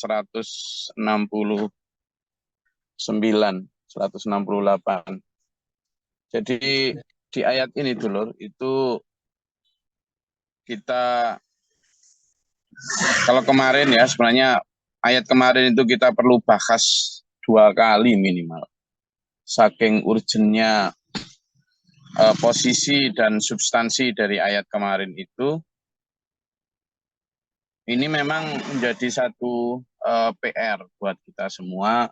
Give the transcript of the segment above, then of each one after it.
169, 168. Jadi di ayat ini dulur, itu kita, kalau kemarin ya sebenarnya ayat kemarin itu kita perlu bahas 2 kali minimal. Saking urgennya posisi dan substansi dari ayat kemarin itu, ini memang menjadi satu PR buat kita semua,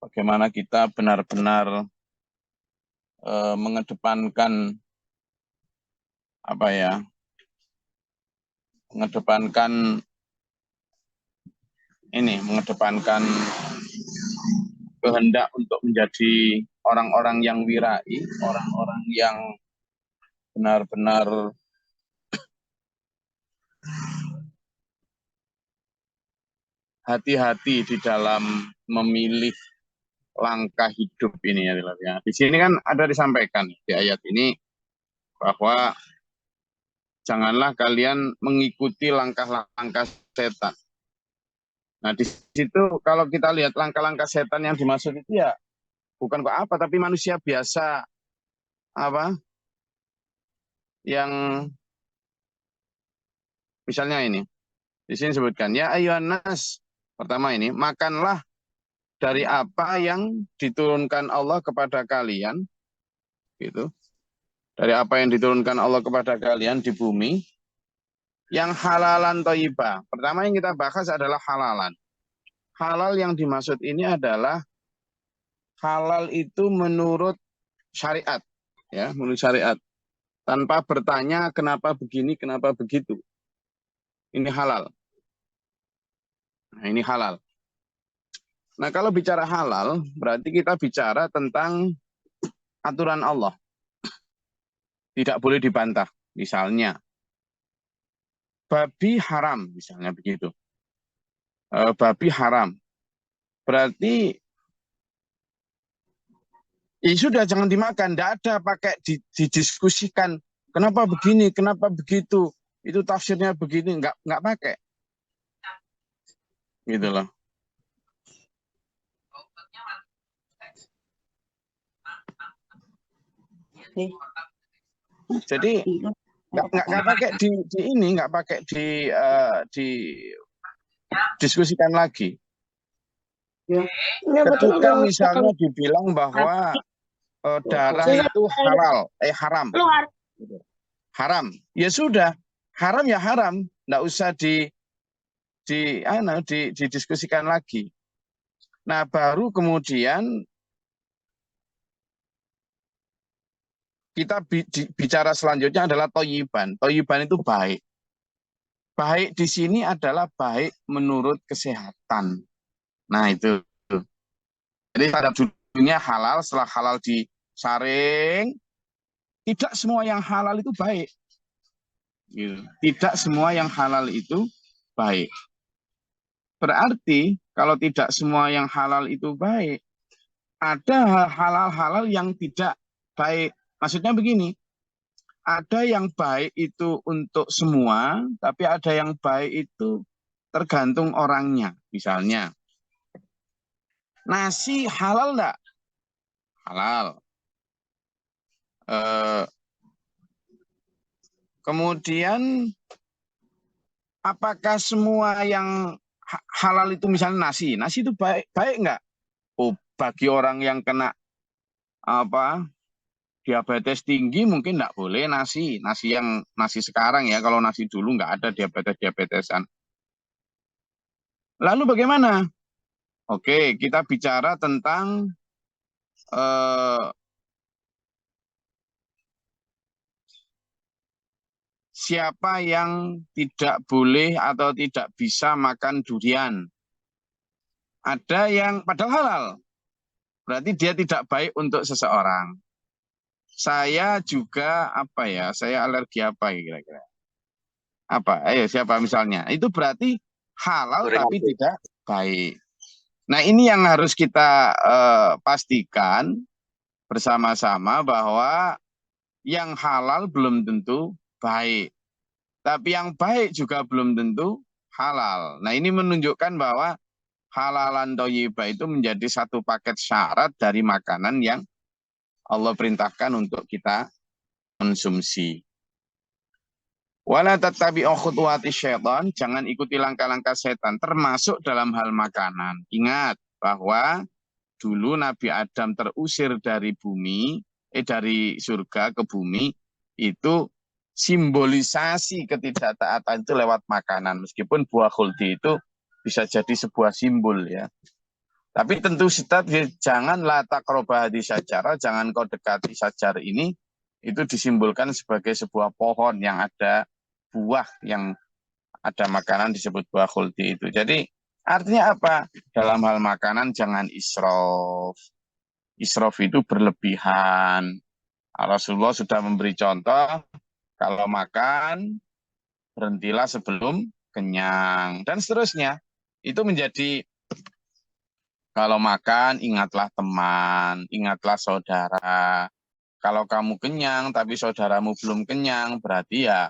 bagaimana kita benar-benar mengedepankan apa ya, mengedepankan kehendak untuk menjadi orang-orang yang wirai, orang-orang yang benar-benar hati-hati di dalam memilih langkah hidup ini ya. Di sini kan ada disampaikan di ayat ini bahwa janganlah kalian mengikuti langkah-langkah setan. Nah, di situ kalau kita lihat langkah-langkah setan yang dimaksud itu ya bukan kok apa, tapi manusia biasa apa yang misalnya ini di sini sebutkan ya ayyuhan nas, pertama ini makanlah dari apa yang diturunkan Allah kepada kalian, gitu. Dari apa yang diturunkan Allah kepada kalian di bumi, yang halalan thayyibah. Pertama yang kita bahas adalah halalan. Halal yang dimaksud ini adalah halal itu menurut syariat, ya, menurut syariat. Tanpa bertanya kenapa begini, kenapa begitu. Ini halal. Nah, ini halal. Nah, kalau bicara halal, berarti kita bicara tentang aturan Allah. Tidak boleh dibantah. Misalnya, babi haram, misalnya begitu. Babi haram. Berarti ya sudah jangan dimakan. Tidak ada pakai didiskusikan. Kenapa begini, kenapa begitu. Itu tafsirnya begini, nggak pakai. Gitu loh. Jadi nggak pakai di ini, nggak pakai di diskusikan lagi. Ketika misalnya dibilang bahwa darah itu halal, haram, haram, ya sudah, haram ya haram, nggak usah didiskusikan lagi. Nah, baru kemudian kita bicara selanjutnya adalah thayyibah. Thayyibah itu baik. Baik di sini adalah baik menurut kesehatan. Nah, itu. Jadi pada judulnya halal, setelah halal disaring, tidak semua yang halal itu baik. Tidak semua yang halal itu baik. Berarti kalau tidak semua yang halal itu baik, ada halal-halal yang tidak baik. Maksudnya begini, ada yang baik itu untuk semua, tapi ada yang baik itu tergantung orangnya. Misalnya, nasi halal enggak? Halal. Kemudian, apakah semua yang halal itu misalnya nasi? Nasi itu baik enggak? Oh, bagi orang yang kena diabetes tinggi mungkin enggak boleh nasi yang nasi sekarang ya. Kalau nasi dulu enggak ada diabetesan. Lalu bagaimana? Oke, kita bicara tentang siapa yang tidak boleh atau tidak bisa makan durian. Ada yang padahal halal, berarti dia tidak baik untuk seseorang. Saya juga saya alergi apa kira-kira? Apa? Ayo siapa misalnya? Itu berarti halal tapi tidak baik. Nah, ini yang harus kita pastikan bersama-sama bahwa yang halal belum tentu baik. Tapi yang baik juga belum tentu halal. Nah, ini menunjukkan bahwa halalan thayyibah itu menjadi satu paket syarat dari makanan yang Allah perintahkan untuk kita konsumsi. Wala tattabi'u khutuwati syaitan, jangan ikuti langkah-langkah setan termasuk dalam hal makanan. Ingat bahwa dulu Nabi Adam terusir dari bumi, dari surga ke bumi, itu simbolisasi ketidaktaatan itu lewat makanan. Meskipun buah khuldi itu bisa jadi sebuah simbol ya. Tapi tentu kita janganlah takrobah di sajarah, jangan kau dekati sajar ini, itu disimbolkan sebagai sebuah pohon yang ada buah, yang ada makanan disebut buah khuldi itu. Jadi artinya apa? Dalam hal makanan jangan israf. Israf itu berlebihan. Rasulullah sudah memberi contoh, kalau makan berhentilah sebelum kenyang dan seterusnya. Itu menjadi, kalau makan ingatlah teman, ingatlah saudara. Kalau kamu kenyang tapi saudaramu belum kenyang, berarti ya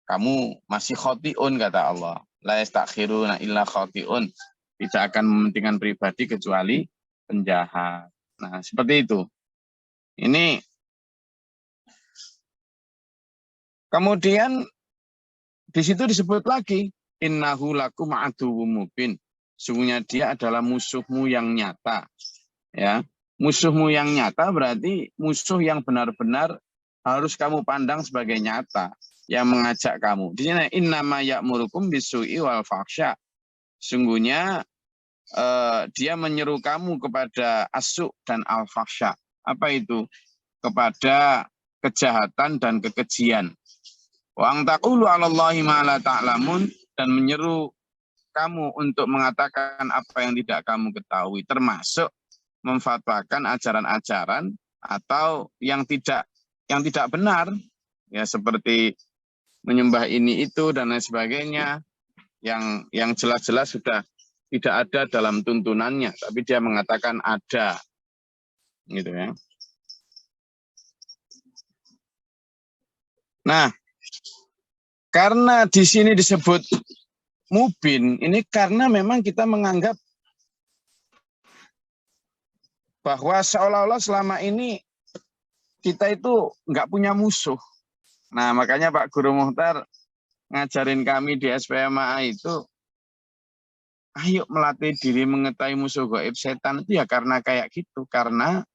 kamu masih khotiun, kata Allah. La yastakhiruna illa khotiun. Tidak akan mementingkan pribadi kecuali penjahat. Nah, seperti itu. Ini kemudian di situ disebut lagi, innahu lakum aduwwum mubin. Sungguhnya dia adalah musuhmu yang nyata. Ya, musuhmu yang nyata berarti musuh yang benar-benar harus kamu pandang sebagai nyata, yang mengajak kamu. Di sini innama ya'murukum bisu'i wal fahsya. Sungguhnya dia menyeru kamu kepada asyuk dan al-fahsya. Apa itu? Kepada kejahatan dan kekejian. Wa ang taqulu 'alallahi ma la ta'lamun, dan menyeru kamu untuk mengatakan apa yang tidak kamu ketahui, termasuk memfatwakan ajaran-ajaran atau yang tidak benar, ya, seperti menyembah ini itu dan lain sebagainya, yang jelas-jelas sudah tidak ada dalam tuntunannya, tapi dia mengatakan ada, gitu ya. Nah, karena di sini disebut mubin, ini karena memang kita menganggap bahwa seolah-olah selama ini kita itu nggak punya musuh. Nah, makanya Pak Guru Muhtar ngajarin kami di SPMA itu, ayo melatih diri mengetahui musuh gaib setan itu ya karena kayak gitu. Karena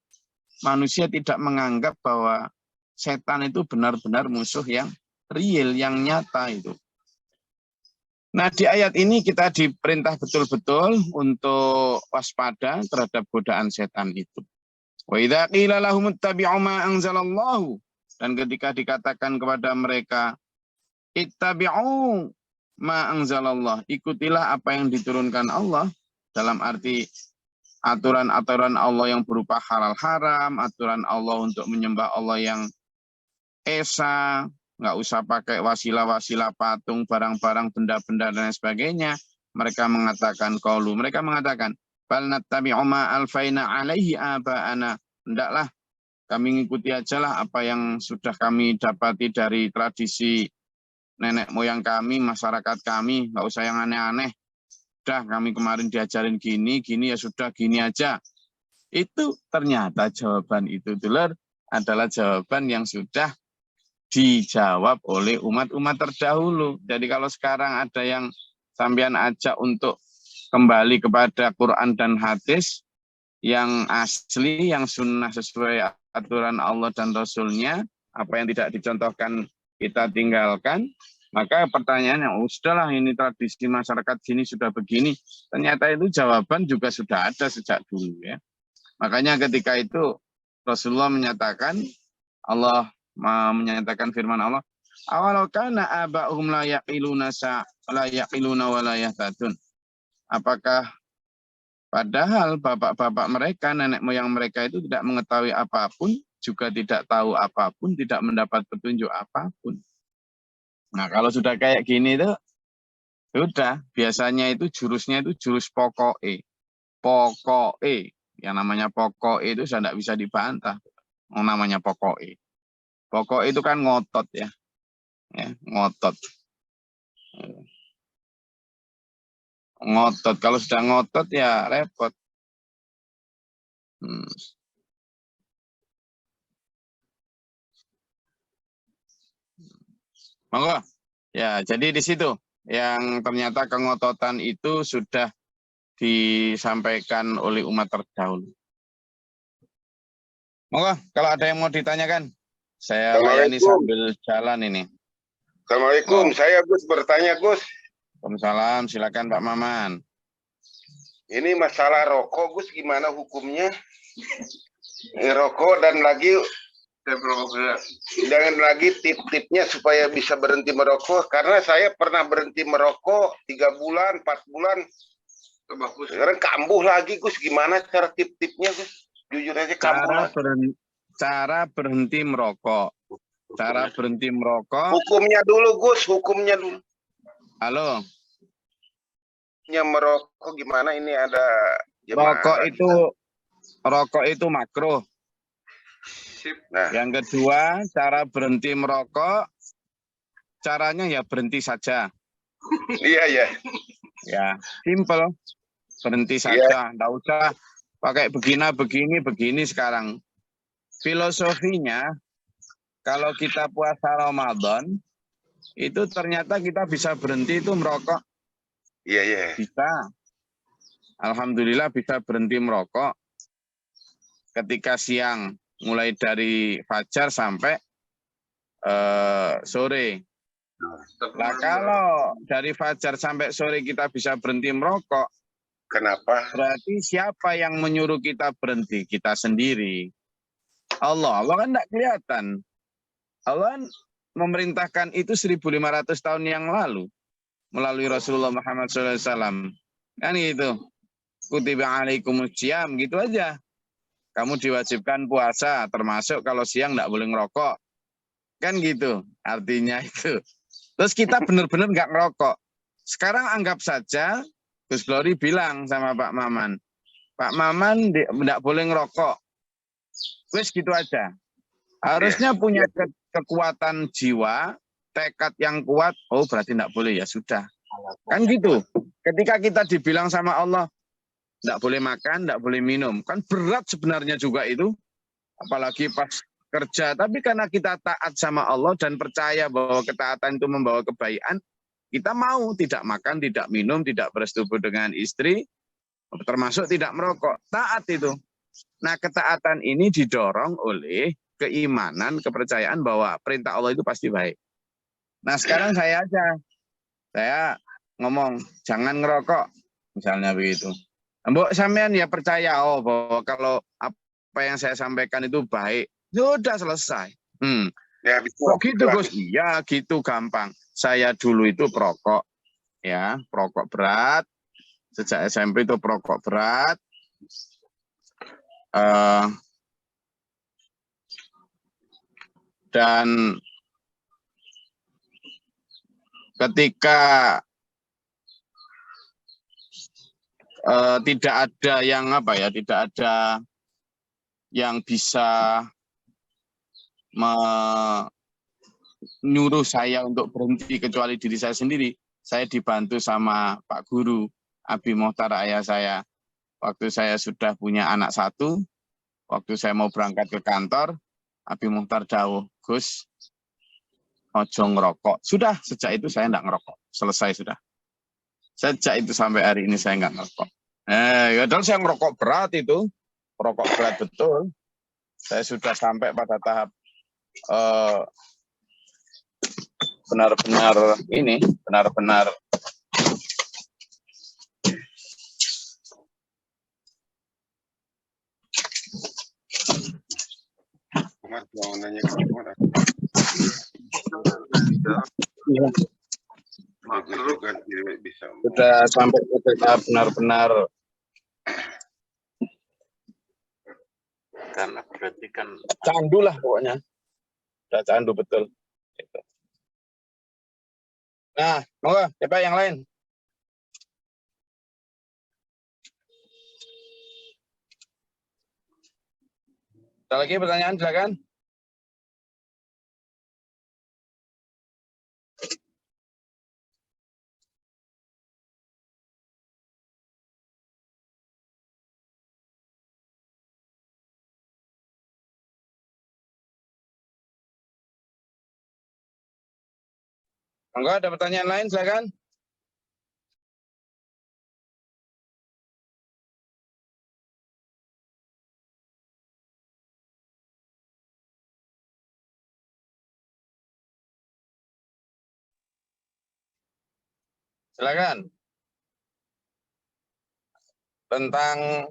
manusia tidak menganggap bahwa setan itu benar-benar musuh yang real, yang nyata itu. Nah, di ayat ini kita diperintah betul-betul untuk waspada terhadap godaan setan itu. Wa idza qila lahum ittabi'u ma anzalallahu, dan ketika dikatakan kepada mereka ittabi'u ma anzalallah, ikutilah apa yang diturunkan Allah, dalam arti aturan-aturan Allah yang berupa halal haram, aturan Allah untuk menyembah Allah yang esa, nggak usah pakai wasilah-wasilah patung, barang-barang, benda-benda dan sebagainya. Mereka mengatakan mereka mengatakan bal nattabi'u ma alfaina alaihi aba'ana, hendaklah kami ngikuti aja lah apa yang sudah kami dapati dari tradisi nenek moyang kami, masyarakat kami, nggak usah yang aneh-aneh. Udah kami kemarin diajarin gini ya sudah gini aja. Itu ternyata jawaban itu dulur adalah jawaban yang sudah dijawab oleh umat-umat terdahulu. Jadi kalau sekarang ada yang sampean ajak untuk kembali kepada Quran dan hadis yang asli, yang sunnah sesuai aturan Allah dan Rasulnya, apa yang tidak dicontohkan kita tinggalkan, maka pertanyaannya, sudahlah ini tradisi masyarakat sini sudah begini. Ternyata itu jawaban juga sudah ada sejak dulu ya. Makanya ketika itu Rasulullah menyatakan, Allah menyatakan firman Allah, awalau kana aba'hum la yaqiluna wa la yahtadun. Apakah padahal bapak-bapak mereka, nenek moyang mereka itu tidak mengetahui apapun, juga tidak tahu apapun, tidak mendapat petunjuk apapun. Nah, kalau sudah kayak gini tuh, sudah biasanya itu jurusnya itu jurus pokok-e. Pokok-e. Yang namanya pokok-e itu sudah tidak bisa dibantah. Namanya pokok-e. Pokok itu kan ngotot ya, ngotot. Ngotot. Kalau sudah ngotot ya repot. Monggo. Ya, jadi di situ yang ternyata kengototan itu sudah disampaikan oleh umat terdahulu. Monggo, kalau ada yang mau ditanyakan, saya layani sambil jalan ini. Assalamualaikum, saya Gus bertanya Gus. Waalaikumsalam, silakan Pak Maman. Ini masalah rokok Gus, gimana hukumnya? Rokok dan lagi jangan lagi tip-tipnya supaya bisa berhenti merokok, karena saya pernah berhenti merokok 3 bulan, 4 bulan. Sekarang kambuh lagi Gus, gimana cara tip-tipnya Gus? Jujur aja kambuh lagi. Cara berhenti merokok. Cara berhenti merokok. Hukumnya dulu Gus, hukumnya dulu. Halo. Ya merokok gimana, ini ada rokok itu makruh. Nah. Yang kedua, cara berhenti merokok, caranya ya berhenti saja. Iya. Ya, simple. Berhenti saja, enggak usah pakai begini sekarang. Filosofinya, kalau kita puasa Ramadan, itu ternyata kita bisa berhenti itu merokok. Iya. Bisa. Alhamdulillah bisa berhenti merokok ketika siang, mulai dari fajar sampai sore. Nah, kalau dari fajar sampai sore kita bisa berhenti merokok, kenapa? Berarti siapa yang menyuruh kita berhenti? Kita sendiri. Allah kan tidak kelihatan. Allah memerintahkan itu 1.500 tahun yang lalu melalui Rasulullah Muhammad SAW. Kan gitu. Kutiba alaikumus syiyam, gitu aja. Kamu diwajibkan puasa, termasuk kalau siang tidak boleh ngerokok. Kan gitu, artinya itu. Terus kita benar-benar nggak ngerokok. Sekarang anggap saja Gus Glory bilang sama Pak Maman, Pak Maman tidak boleh ngerokok. Wes gitu aja. Harusnya punya kekuatan jiwa, tekad yang kuat. Oh berarti tidak boleh, ya sudah. Kan gitu. Ketika kita dibilang sama Allah, tidak boleh makan, tidak boleh minum. Kan berat sebenarnya juga itu. Apalagi pas kerja. Tapi karena kita taat sama Allah dan percaya bahwa ketaatan itu membawa kebaikan, kita mau tidak makan, tidak minum, tidak bersetubuh dengan istri, termasuk tidak merokok. Taat itu. Nah, ketaatan ini didorong oleh keimanan, kepercayaan bahwa perintah Allah itu pasti baik. Nah, sekarang saya ngomong, jangan ngerokok, misalnya begitu. Mbok sampean ya percaya bahwa kalau apa yang saya sampaikan itu baik, sudah selesai. Ya, kok gitu Gus? Iya gitu, gampang. Saya dulu itu perokok, ya perokok berat. Sejak SMP itu perokok berat. Dan ketika tidak ada yang bisa menyuruh saya untuk berhenti kecuali diri saya sendiri. Saya dibantu sama Pak Guru Abi Mohtar, ayah saya. Waktu saya sudah punya anak 1, waktu saya mau berangkat ke kantor, Abi Mohtar dawuh, Gus, ojo ngerokok. Sudah, sejak itu saya enggak ngerokok. Selesai sudah. Sejak itu sampai hari ini saya enggak ngerokok. Padahal saya ngerokok berat itu. Rokok berat betul. Saya sudah sampai pada tahap benar-benar sudah sampai ke tahap benar-benar, karena berarti kan candu lah pokoknya, sudah candu betul. Nah, monggo siapa yang lain? Ada lagi pertanyaan, silakan. Monggo ada pertanyaan lain, silakan. Silakan. Tentang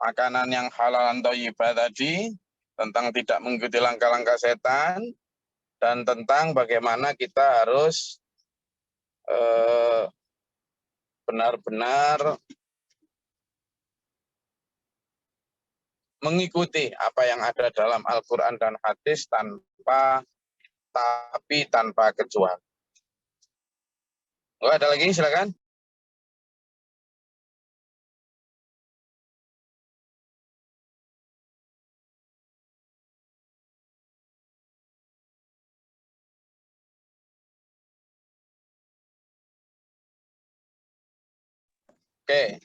makanan yang halal dan thayyibah tadi, tentang tidak mengikuti langkah-langkah setan, dan tentang bagaimana kita harus benar-benar mengikuti apa yang ada dalam Al-Quran dan hadis tanpa kecuali. Oh, ada lagi, silakan. Oke,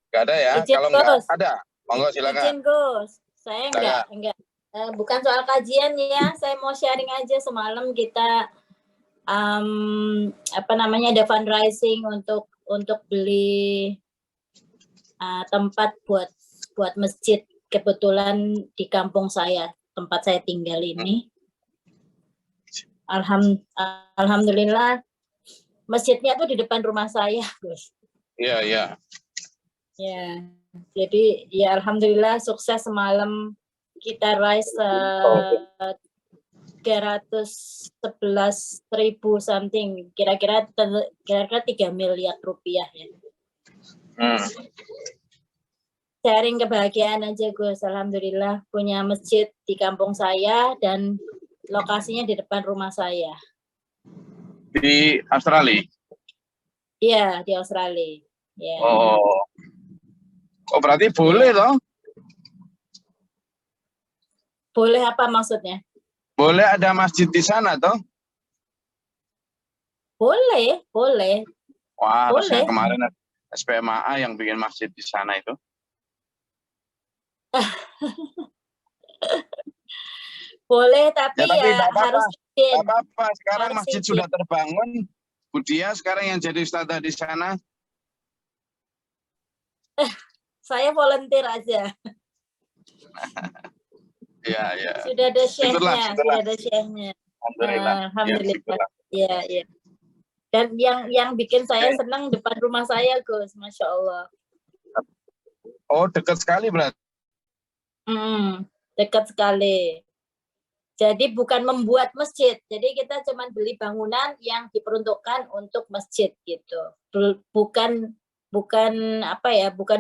nggak ada ya? Izin, Kalau nggak Gus. ada, monggo silakan. Izin, Gus. Saya enggak. Bukan soal kajian ya. Saya mau sharing aja. Semalam kita ada fundraising untuk beli tempat buat masjid. Kebetulan di kampung saya, tempat saya tinggal ini. Alhamdulillah masjidnya tuh di depan rumah saya, Gus. Iya, iya. Ya, jadi ya alhamdulillah sukses semalam kita raise 311.000 something, kira-kira 3 miliar rupiah ya. Sharing kebahagiaan aja Gus, alhamdulillah punya masjid di kampung saya dan lokasinya di depan rumah saya. Di Australia? Iya, di Australia. Ya. Oh, berarti boleh loh? Boleh apa maksudnya? Boleh ada masjid di sana toh? Boleh, boleh. Wah, harusnya boleh. Kemarin SPMA yang bikin masjid di sana itu. Boleh, tapi ya harus izin. Tidak apa-apa, sekarang Harus masjid izin. sudah terbangun. Budia sekarang yang jadi ustadzah di sana. Saya volunteer aja. Iya. Sudah ada Syukurlah. syekhnya. Alhamdulillah. Alhamdulillah. Iya. Dan yang bikin saya senang depan rumah saya, Gus. Masya Allah. Oh, dekat sekali berarti. Dekat sekali. Jadi bukan membuat masjid. Jadi kita cuma beli bangunan yang diperuntukkan untuk masjid gitu. Bukan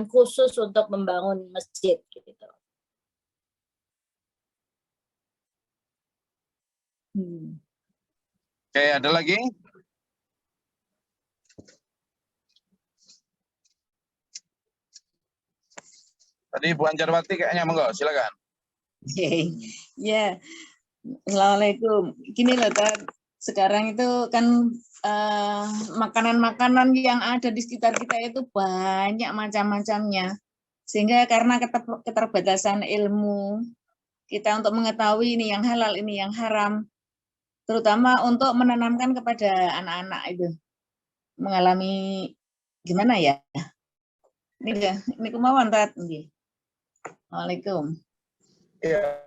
khusus untuk membangun masjid gitu. Oke, ada lagi? Tadi Bu Anjarwati kayaknya, monggo, silakan. Ya, Assalamualaikum. Gini loh, sekarang itu kan makanan-makanan yang ada di sekitar kita itu banyak macam-macamnya. Sehingga karena keterbatasan ilmu kita untuk mengetahui ini yang halal, ini yang haram, terutama untuk menanamkan kepada anak-anak itu mengalami gimana ya? Ini kemauan Tat. Assalamualaikum. Iya.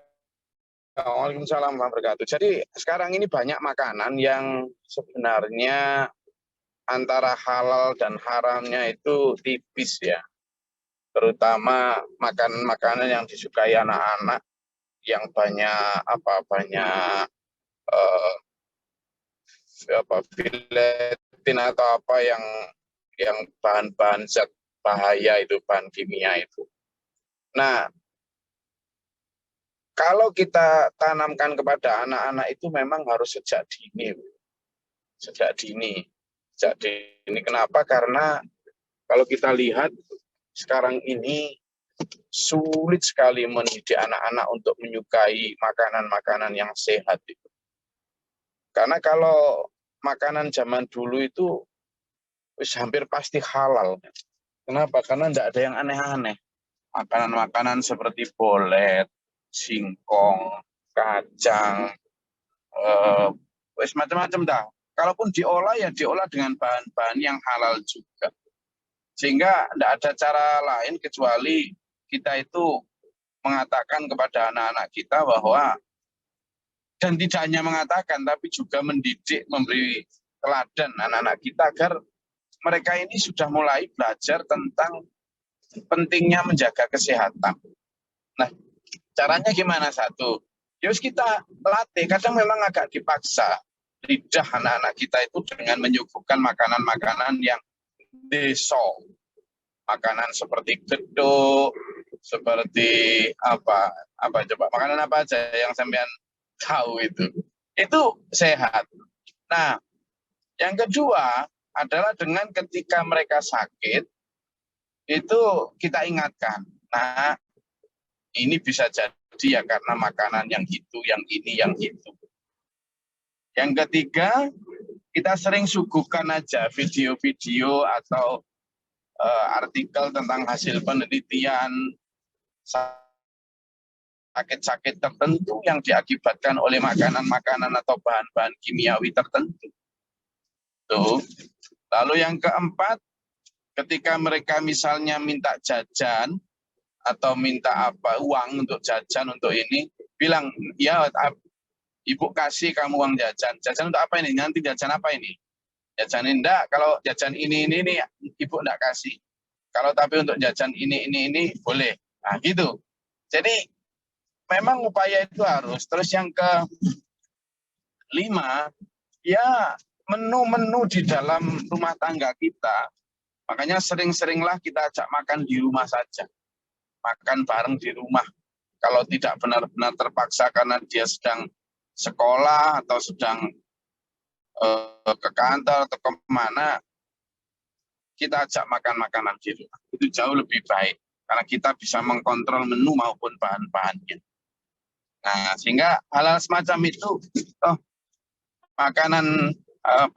Waalaikumsalam warahmatullahi wabarakatuh. Jadi sekarang ini banyak makanan yang sebenarnya antara halal dan haramnya itu tipis ya. Terutama makanan-makanan yang disukai anak-anak yang banyak filetin atau apa yang bahan-bahan zat bahaya itu, bahan kimia itu. Nah, kalau kita tanamkan kepada anak-anak itu memang harus sejak dini. Kenapa? Karena kalau kita lihat sekarang ini sulit sekali mendidik anak-anak untuk menyukai makanan-makanan yang sehat itu. Karena kalau makanan zaman dulu itu hampir pasti halal. Kenapa? Karena tidak ada yang aneh-aneh. Makanan-makanan seperti bolet, singkong, kacang, wis macam-macam dah. Kalaupun diolah ya diolah dengan bahan-bahan yang halal juga. Sehingga tidak ada cara lain kecuali kita itu mengatakan kepada anak-anak kita bahwa, dan tidak hanya mengatakan tapi juga mendidik, memberi teladan anak-anak kita agar mereka ini sudah mulai belajar tentang pentingnya menjaga kesehatan. Nah, caranya gimana? Satu, yus kita latih, kadang memang agak dipaksa lidah anak-anak kita itu dengan menyuguhkan makanan-makanan yang deso. Makanan seperti geduk, seperti apa coba, makanan apa aja yang sampean tahu itu sehat. Nah, yang kedua adalah dengan ketika mereka sakit, itu kita ingatkan, nah ini bisa jadi ya karena makanan yang itu, yang ini, yang itu. Yang ketiga, kita sering suguhkan aja video-video atau artikel tentang hasil penelitian sakit-sakit tertentu yang diakibatkan oleh makanan-makanan atau bahan-bahan kimiawi tertentu. Tuh. Lalu yang keempat, ketika mereka misalnya minta jajan atau minta uang untuk jajan untuk ini, bilang, ya ibu kasih kamu uang jajan. Jajan untuk apa ini? Nanti jajan apa ini? Jajan enggak, kalau jajan ini ibu enggak kasih. Kalau tapi untuk jajan ini boleh. Nah gitu. Jadi memang upaya itu harus. Terus yang kelima, ya menu-menu di dalam rumah tangga kita. Makanya sering-seringlah kita ajak makan di rumah saja. Makan bareng di rumah. Kalau tidak benar-benar terpaksa karena dia sedang sekolah atau sedang ke kantor atau kemana, kita ajak makan makanan di rumah. Itu jauh lebih baik. Karena kita bisa mengkontrol menu maupun bahan-bahannya. Nah, sehingga hal-hal semacam itu,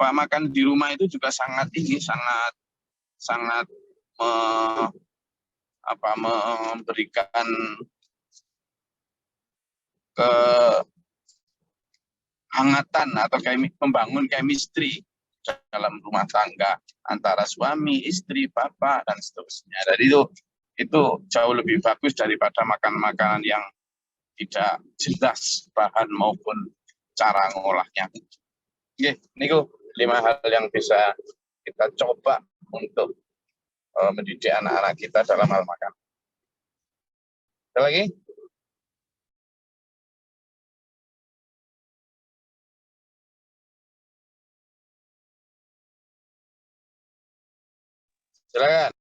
makan di rumah itu juga sangat memberikan kehangatan atau membangun chemistry dalam rumah tangga antara suami, istri, bapak, dan seterusnya. Jadi itu jauh lebih bagus daripada makan makanan yang tidak jelas bahan maupun cara ngolahnya. Oke, ini 5 hal yang bisa kita coba untuk mendidik anak-anak kita dalam hal makan. Ada lagi? Silakan.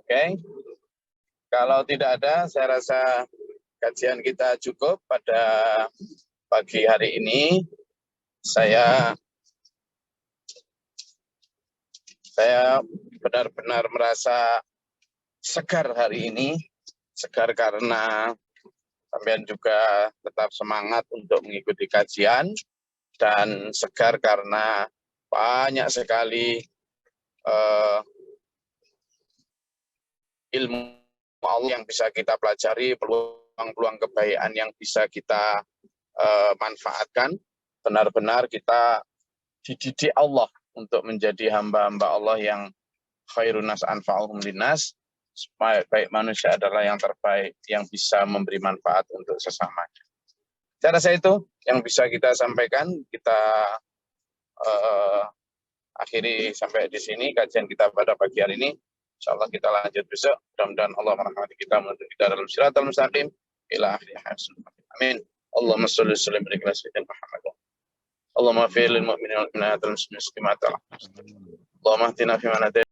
Oke. Kalau tidak ada, saya rasa kajian kita cukup pada pagi hari ini. Saya benar-benar merasa segar hari ini. Segar karena sampean juga tetap semangat untuk mengikuti kajian, dan segar karena banyak sekali ilmu Allah yang bisa kita pelajari, peluang-peluang kebaikan yang bisa kita manfaatkan. Benar-benar kita dididik Allah untuk menjadi hamba-hamba Allah yang khairun nas anfa'uhum linnas. Baik manusia adalah yang terbaik yang bisa memberi manfaat untuk sesamanya. Saya rasa itu yang bisa kita sampaikan. Kita akhiri sampai di sini kajian kita pada pagi hari ini. InsyaAllah kita lanjut besok. Mudah-mudahan Allah merahmati kita, menuntut kita dalam siratal mustaqim ila akhir hayat. Amin. Allahumma sholli wa sallim ala sayyidina Muhammad. Allahumma fil lil mu'minina wal mu'minat wal muslimin. Allahumma ahdina fi man hadayt.